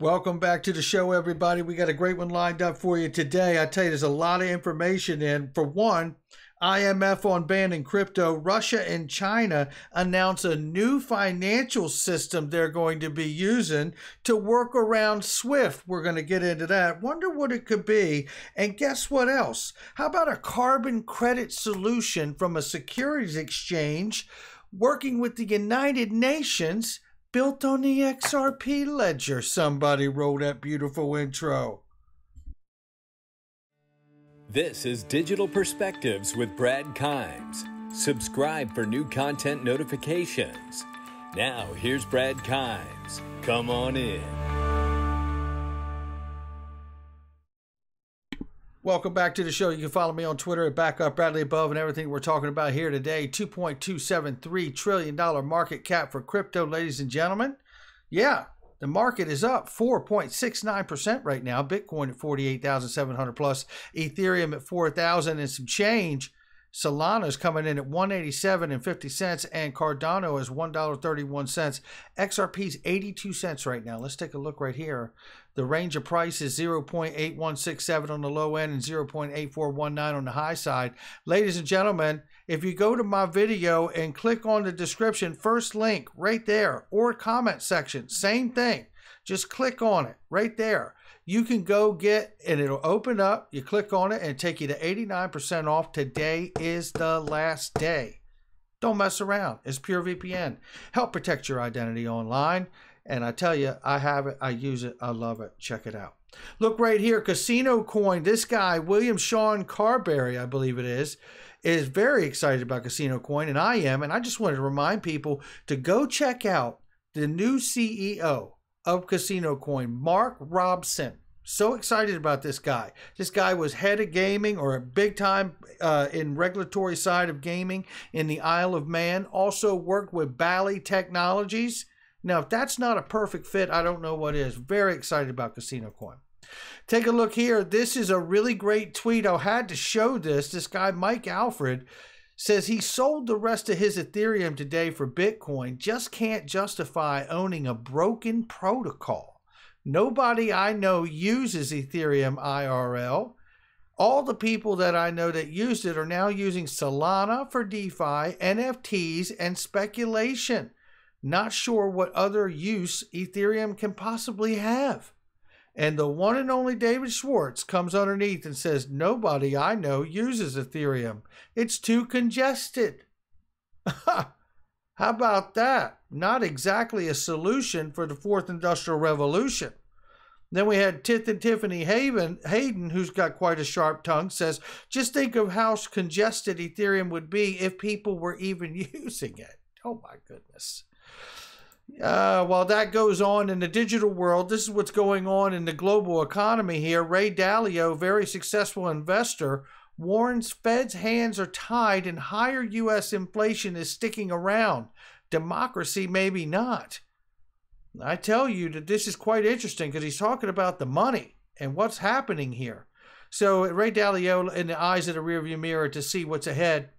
Welcome back to the show, everybody. We got a great one lined up for you today. I tell you, there's a lot of information in. For one, IMF on banning crypto. Russia and China announce a new financial system they're going to be using to work around SWIFT. We're going to get into that. Wonder what it could be. And guess what else? How about a carbon credit solution from a securities exchange working with the United Nations, built on the XRP-Ledger? Somebody wrote that beautiful intro. This is Digital Perspectives with Brad Kimes. Subscribe for new content notifications. Now, here's Brad Kimes. Come on in. Welcome back to the show. You can follow me on Twitter at @BackUpBradleyAbove, and everything we're talking about here today. $2.273 trillion market cap for crypto, ladies and gentlemen. Yeah, the market is up 4.69% right now. Bitcoin at 48,700 plus. Ethereum at 4,000 and some change. Solana's coming in at $187.50, and Cardano is $1.31. XRP's 82 cents right now. Let's take a look right here. The range of price is 0.8167 on the low end and 0.8419 on the high side. Ladies and gentlemen, if you go to my video and click on the description, first link right there, or comment section, same thing. Just click on it right there. You can go get, and it'll open up. You click on it and take you to 89% off. Today is the last day. Don't mess around. It's pure VPN. Help protect your identity online. And I tell you, I have it. I use it. I love it. Check it out. Look right here. Casino Coin. This guy, William Sean Carberry, I believe it is very excited about Casino Coin. And I am. And I just wanted to remind people to go check out the new CEO of Casino Coin, Mark Robson. So excited about this guy. This guy was head of gaming, or a big time in regulatory side of gaming in the Isle of Man. Also worked with Bally Technologies. Now, if that's not a perfect fit, I don't know what is. Very excited about Casino Coin. Take a look here. This is a really great tweet. I had to show this. This guy, Mike Alfred, says he sold the rest of his Ethereum today for Bitcoin. Just can't justify owning a broken protocol. Nobody I know uses Ethereum IRL. All the people that I know that used it are now using Solana for DeFi, NFTs, and speculation. Not sure what other use Ethereum can possibly have. And the one and only David Schwartz comes underneath and says, nobody I know uses Ethereum. It's too congested. How about that? Not exactly a solution for the fourth industrial revolution. Then we had Tiffany Hayden, who's got quite a sharp tongue, says, just think of how congested Ethereum would be if people were even using it. Oh my goodness. While that goes on in the digital world, this is what's going on in the global economy here. Ray Dalio, very successful investor, warns Fed's hands are tied and higher U.S. inflation is sticking around. Democracy, maybe not. I tell you that this is quite interesting because he's talking about the money and what's happening here. So Ray Dalio, in the eyes of the rearview mirror to see what's ahead.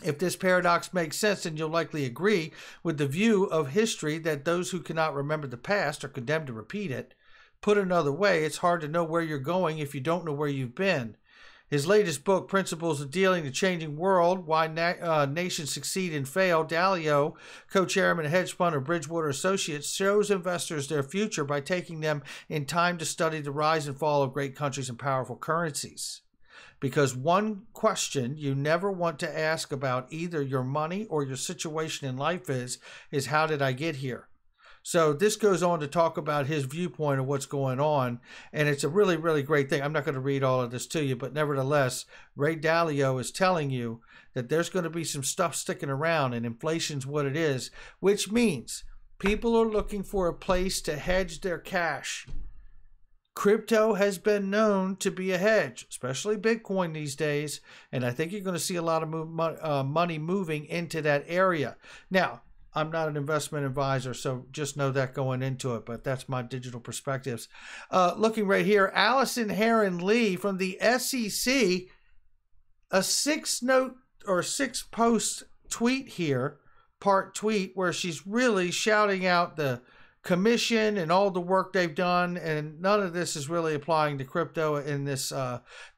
If this paradox makes sense, then you'll likely agree with the view of history that those who cannot remember the past are condemned to repeat it. Put another way, it's hard to know where you're going if you don't know where you've been. His latest book, Principles of Dealing in a Changing World, Why Nations Succeed and Fail, Dalio, co-chairman and hedge fund of Bridgewater Associates, shows investors their future by taking them in time to study the rise and fall of great countries and powerful currencies. Because one question you never want to ask about either your money or your situation in life is how did I get here? So this goes on to talk about his viewpoint of what's going on. And it's a really, really great thing. I'm not going to read all of this to you, but nevertheless, Ray Dalio is telling you that there's going to be some stuff sticking around and inflation's what it is, which means people are looking for a place to hedge their cash. Crypto has been known to be a hedge, especially Bitcoin these days, and I think you're going to see a lot of money moving into that area. Now, I'm not an investment advisor, so just know that going into it, but that's my digital perspectives. Looking right here, Allison Heron-Lee from the SEC, a 6-note or 6-post tweet here, part tweet, where she's really shouting out the commission and all the work they've done, and none of this is really applying to crypto in this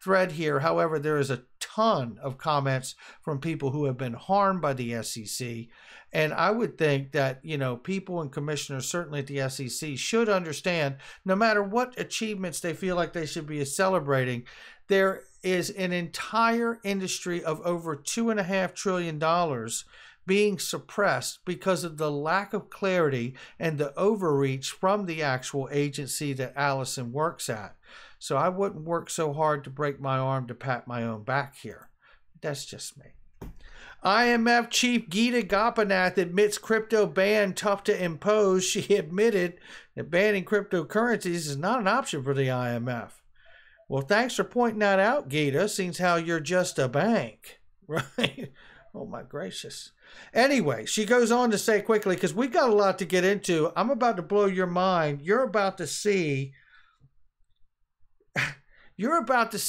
thread here. However, there is a ton of comments from people who have been harmed by the SEC, and I would think that, you know, people and commissioners, certainly at the SEC, should understand, no matter what achievements they feel like they should be celebrating, there is an entire industry of over $2.5 trillion being suppressed because of the lack of clarity and the overreach from the actual agency that Allison works at. So I wouldn't work so hard to break my arm to pat my own back here. That's just me. IMF chief Geeta Gopinath admits crypto ban tough to impose. She admitted that banning cryptocurrencies is not an option for the IMF. Well, thanks for pointing that out, Geeta, seems how you're just a bank, right? Oh, my gracious. Anyway, she goes on to say quickly, because we got a lot to get into. I'm about to blow your mind. You're about to see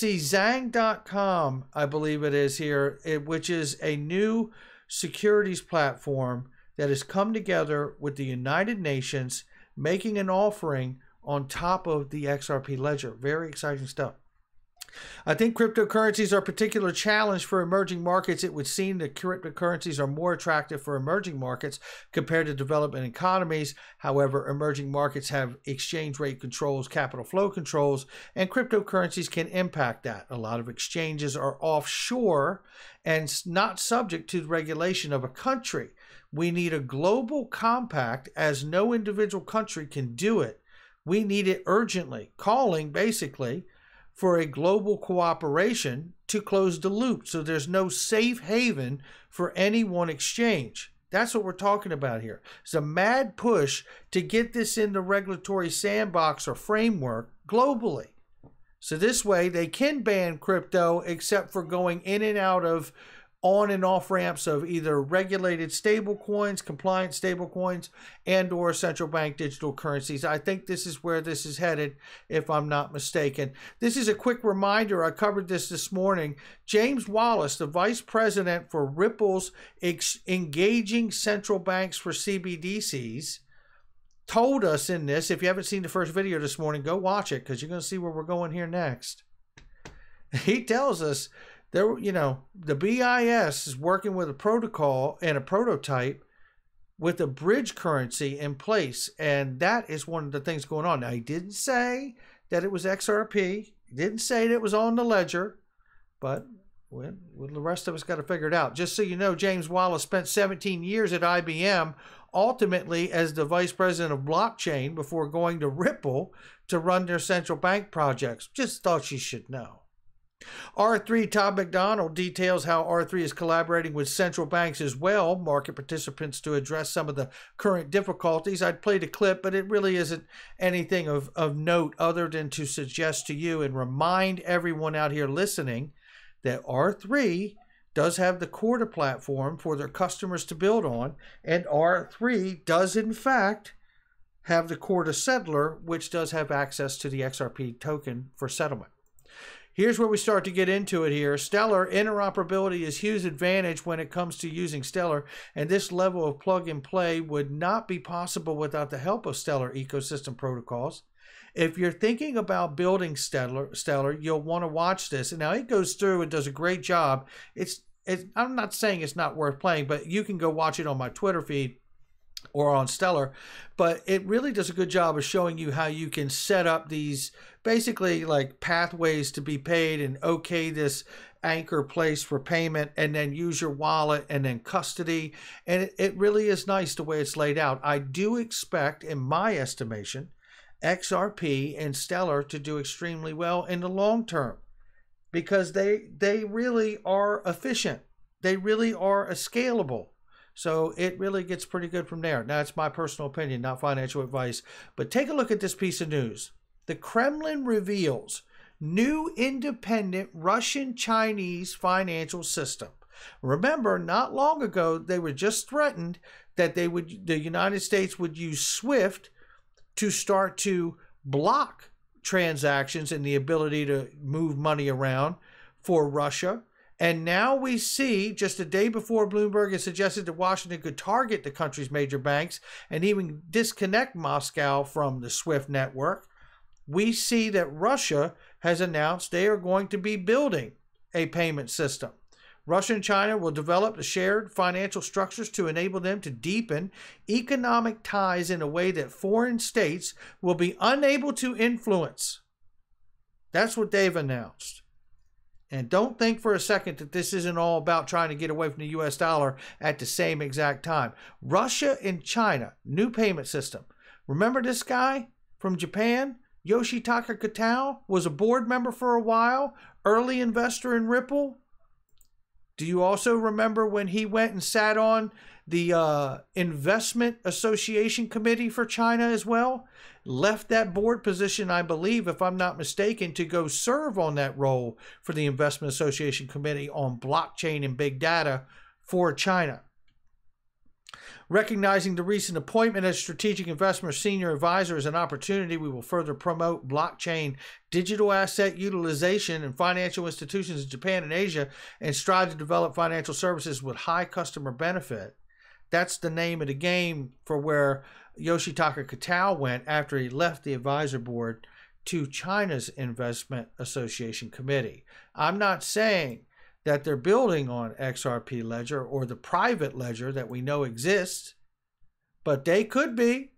Zang.com, I believe it is here, which is a new securities platform that has come together with the United Nations, making an offering on top of the XRP Ledger. Very exciting stuff. I think cryptocurrencies are a particular challenge for emerging markets. It would seem that cryptocurrencies are more attractive for emerging markets compared to developing economies. However, emerging markets have exchange rate controls, capital flow controls, and cryptocurrencies can impact that. A lot of exchanges are offshore and not subject to the regulation of a country. We need a global compact, as no individual country can do it. We need it urgently, calling basically for a global cooperation to close the loop, so there's no safe haven for any one exchange. That's what we're talking about here. It's a mad push to get this in the regulatory sandbox or framework globally. So this way they can ban crypto except for going in and out of on and off ramps of either regulated stable coins, compliant stable coins, and or central bank digital currencies. I think this is where this is headed, if I'm not mistaken. This is a quick reminder. I covered this morning. James Wallace, the vice president for Ripple's Engaging Central Banks for CBDCs, told us in this, if you haven't seen the first video this morning, go watch it, because you're going to see where we're going here next. He tells us there, you know, the BIS is working with a protocol and a prototype with a bridge currency in place, and that is one of the things going on. Now, he didn't say that it was XRP. He didn't say that it was on the ledger, but the rest of us got to figure it out. Just so you know, James Wallace spent 17 years at IBM, ultimately as the vice president of blockchain, before going to Ripple to run their central bank projects. Just thought you should know. R3 Todd McDonald details how R3 is collaborating with central banks as well, market participants, to address some of the current difficulties. I'd played a clip, but it really isn't anything of note other than to suggest to you and remind everyone out here listening that R3 does have the Corda platform for their customers to build on, and R3 does in fact have the Corda settler, which does have access to the XRP token for settlement. Here's where we start to get into it here. Stellar interoperability is huge advantage when it comes to using Stellar, and this level of plug and play would not be possible without the help of Stellar ecosystem protocols. If you're thinking about building Stellar, you'll want to watch this. And now it goes through and does a great job. I'm not saying it's not worth playing, but you can go watch it on my Twitter feed or on Stellar, but it really does a good job of showing you how you can set up these basically like pathways to be paid and okay this anchor place for payment, and then use your wallet and then custody. And it really is nice the way it's laid out. I do expect, in my estimation, XRP and Stellar to do extremely well in the long term, because they really are efficient. They really are scalable. So it really gets pretty good from there. Now, it's my personal opinion, not financial advice. But take a look at this piece of news. The Kremlin reveals new independent Russian-Chinese financial system. Remember, not long ago, they were just threatened that the United States would use SWIFT to start to block transactions and the ability to move money around for Russia. And now we see, just a day before Bloomberg had suggested that Washington could target the country's major banks and even disconnect Moscow from the SWIFT network, we see that Russia has announced they are going to be building a payment system. Russia and China will develop the shared financial structures to enable them to deepen economic ties in a way that foreign states will be unable to influence. That's what they've announced. And don't think for a second that this isn't all about trying to get away from the US dollar at the same exact time. Russia and China, new payment system. Remember this guy from Japan? Yoshitaka Kitao was a board member for a while, early investor in Ripple. Do you also remember when he went and sat on the Investment Association Committee for China as well? Left that board position, I believe, if I'm not mistaken, to go serve on that role for the Investment Association Committee on blockchain and big data for China. Recognizing the recent appointment as strategic investment senior advisor as an opportunity, we will further promote blockchain digital asset utilization in financial institutions in Japan and Asia and strive to develop financial services with high customer benefit. That's the name of the game for where Yoshitaka Kitao went after he left the advisor board to China's Investment Association Committee. I'm not saying that they're building on XRP-Ledger or the private ledger that we know exists, but they could be.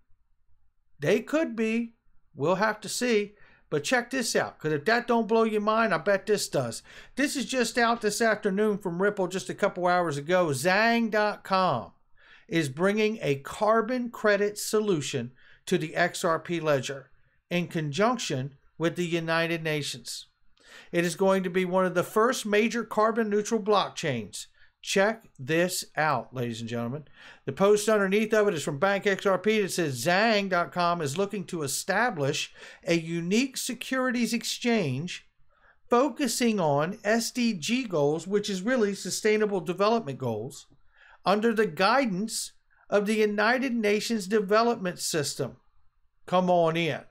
They could be. We'll have to see. But check this out, because if that don't blow your mind, I bet this does. This is just out this afternoon from Ripple just a couple hours ago. Zang.com is bringing a carbon credit solution to the XRP ledger in conjunction with the United Nations. It is going to be one of the first major carbon neutral blockchains. Check this out, ladies and gentlemen. The post underneath of it is from Bank XRP that says Zang.com is looking to establish a unique securities exchange focusing on SDG goals, which is really Sustainable Development Goals, under the guidance of the United Nations Development System. Come on in.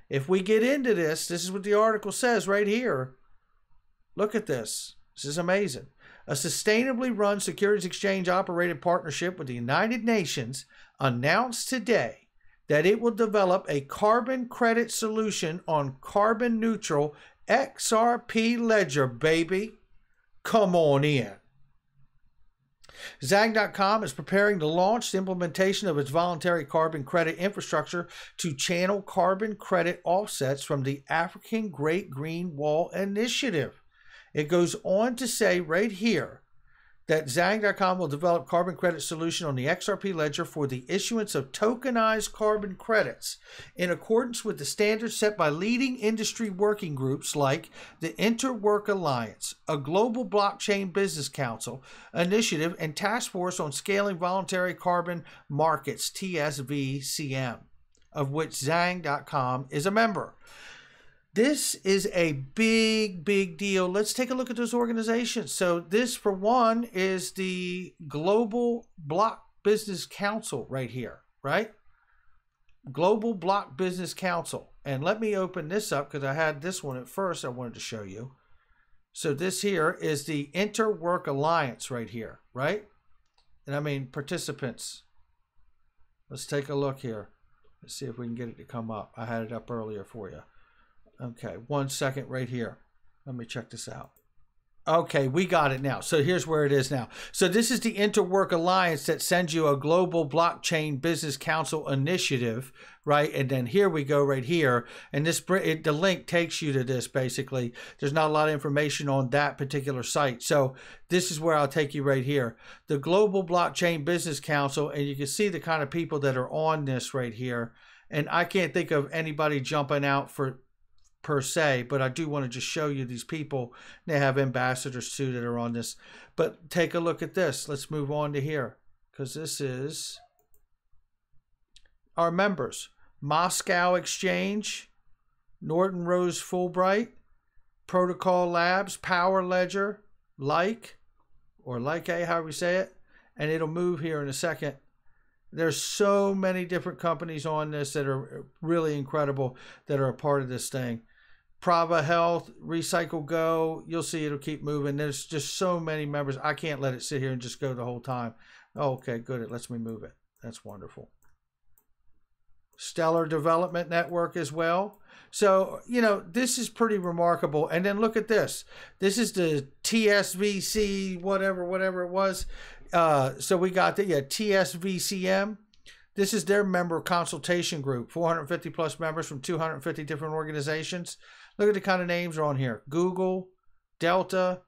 If we get into this, this is what the article says right here. Look at this. This is amazing. A sustainably run securities exchange operated partnership with the United Nations announced today that it will develop a carbon credit solution on carbon neutral XRP-Ledger, baby. Come on in. Zang.com is preparing to launch the implementation of its voluntary carbon credit infrastructure to channel carbon credit offsets from the African Great Green Wall Initiative. It goes on to say right here that Zang.com will develop carbon credit solution on the XRP ledger for the issuance of tokenized carbon credits in accordance with the standards set by leading industry working groups like the Interwork Alliance, a global blockchain business council initiative, and Task Force on Scaling Voluntary Carbon Markets, TSVCM, of which Zang.com is a member. This is a big, big deal. Let's take a look at those organizations. So this, for one, is the Global Block Business Council right here, right? Global Block Business Council. And let me open this up because I had this one at first I wanted to show you. So this here is the Interwork Alliance right here, right? And I mean participants. Let's take a look here. Let's see if we can get it to come up. I had it up earlier for you. Okay, 1 second right here. Let me check this out. Okay, we got it now. So here's where it is now. So this is the Interwork Alliance that sends you a global blockchain business council initiative, right? And then here we go right here. And this the link takes you to this basically. There's not a lot of information on that particular site. So this is where I'll take you right here. The Global Blockchain Business Council, and you can see the kind of people that are on this right here. And I can't think of anybody jumping out per se, but I do want to just show you these people. They have ambassadors too that are on this. But take a look at this. Let's move on to here because this is our members. Moscow Exchange, Norton Rose Fulbright, Protocol Labs, Power Ledger, Like however we say it, and it'll move here in a second. There's so many different companies on this that are really incredible that are a part of this thing. Prava Health, Recycle Go. You'll see it'll keep moving. There's just so many members. I can't let it sit here and just go the whole time. Oh, okay, good. It lets me move it. That's wonderful. Stellar Development Network as well. So, you know, this is pretty remarkable. And then look at this. This is the TSVC, whatever it was. So we got the TSVCM. This is their member consultation group. 450 plus members from 250 different organizations. Look at the kind of names are on here. Google, Delta,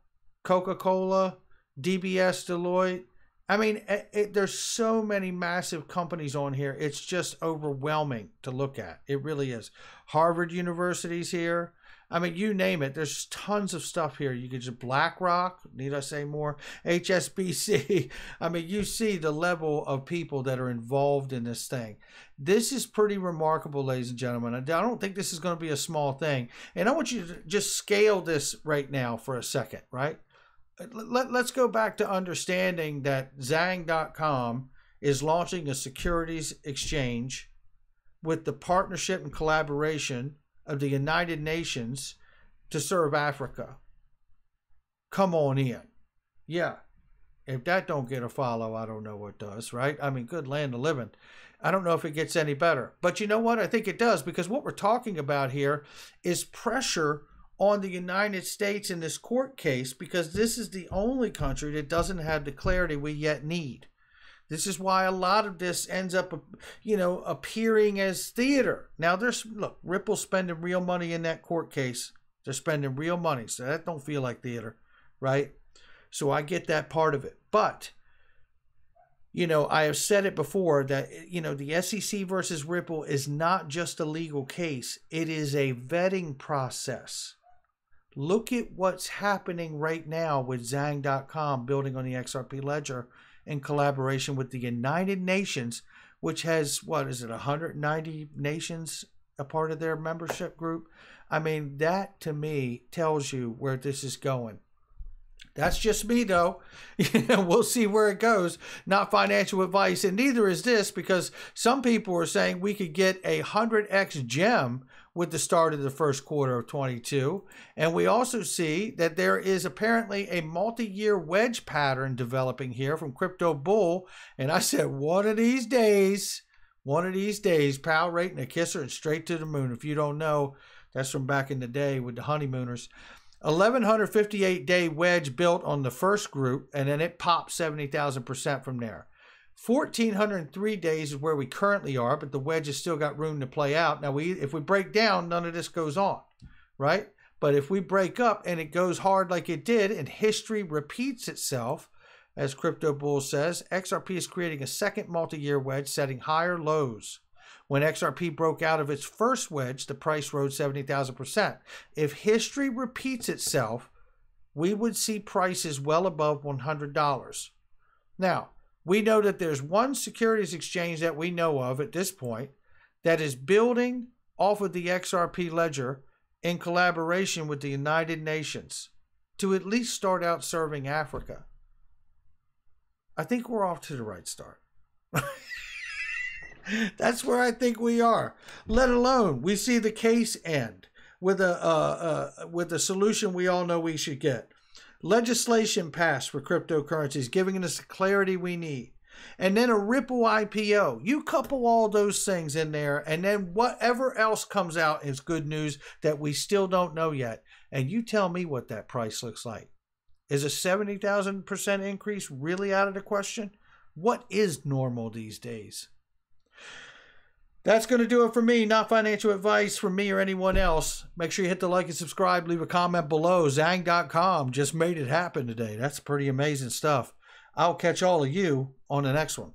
Coca-Cola, DBS, Deloitte. I mean, there's so many massive companies on here. It's just overwhelming to look at. It really is. Harvard University's here. I mean, you name it. There's tons of stuff here. You could just BlackRock. Need I say more? HSBC. I mean, you see the level of people that are involved in this thing. This is pretty remarkable, ladies and gentlemen. I don't think this is going to be a small thing. And I want you to just scale this right now for a second, right? Let's go back to understanding that Zang.com is launching a securities exchange with the partnership and collaboration of the United Nations to serve Africa. Come on in. Yeah. If that don't get a follow, I don't know what does, right? I mean, good land of living. I don't know if it gets any better. But you know what? I think it does, because what we're talking about here is pressure on the United States in this court case, because this is the only country that doesn't have the clarity we yet need. This is why a lot of this ends up, you know, appearing as theater. Now, look, Ripple's spending real money in that court case. They're spending real money, so that don't feel like theater, right? So I get that part of it. But, you know, I have said it before that, you know, the SEC versus Ripple is not just a legal case. It is a vetting process. Look at what's happening right now with Zang.com building on the XRP Ledger in collaboration with the United Nations, which has, what is it, 190 nations a part of their membership group? I mean, that to me tells you where this is going. That's just me, though. We'll see where it goes. Not financial advice, and neither is this, because some people are saying we could get a 100x gem with the start of the first quarter of 22. And we also see that there is apparently a multi-year wedge pattern developing here from Crypto Bull. And I said, one of these days, Powell rating a kisser and straight to the moon. If you don't know, that's from back in the day with the honeymooners. 1,158-day wedge built on the first group, and then it popped 70,000% from there. 1,403 days is where we currently are, but the wedge has still got room to play out. Now, if we break down, none of this goes on, right? But if we break up and it goes hard like it did, and history repeats itself, as Crypto Bull says, XRP is creating a second multi-year wedge, setting higher lows. When XRP broke out of its first wedge, the price rose 70,000%. If history repeats itself, we would see prices well above $100. Now, we know that there's one securities exchange that we know of at this point that is building off of the XRP Ledger in collaboration with the United Nations to at least start out serving Africa. I think we're off to the right start. That's where I think we are. Let alone we see the case end with a solution we all know we should get. Legislation passed for cryptocurrencies, giving us the clarity we need. And then a Ripple IPO. You couple all those things in there, and then whatever else comes out is good news that we still don't know yet. And you tell me what that price looks like. Is a 70,000% increase really out of the question? What is normal these days? That's going to do it for me. Not financial advice from me or anyone else. Make sure you hit the like and subscribe. Leave a comment below. Zang.com just made it happen today. That's pretty amazing stuff. I'll catch all of you on the next one.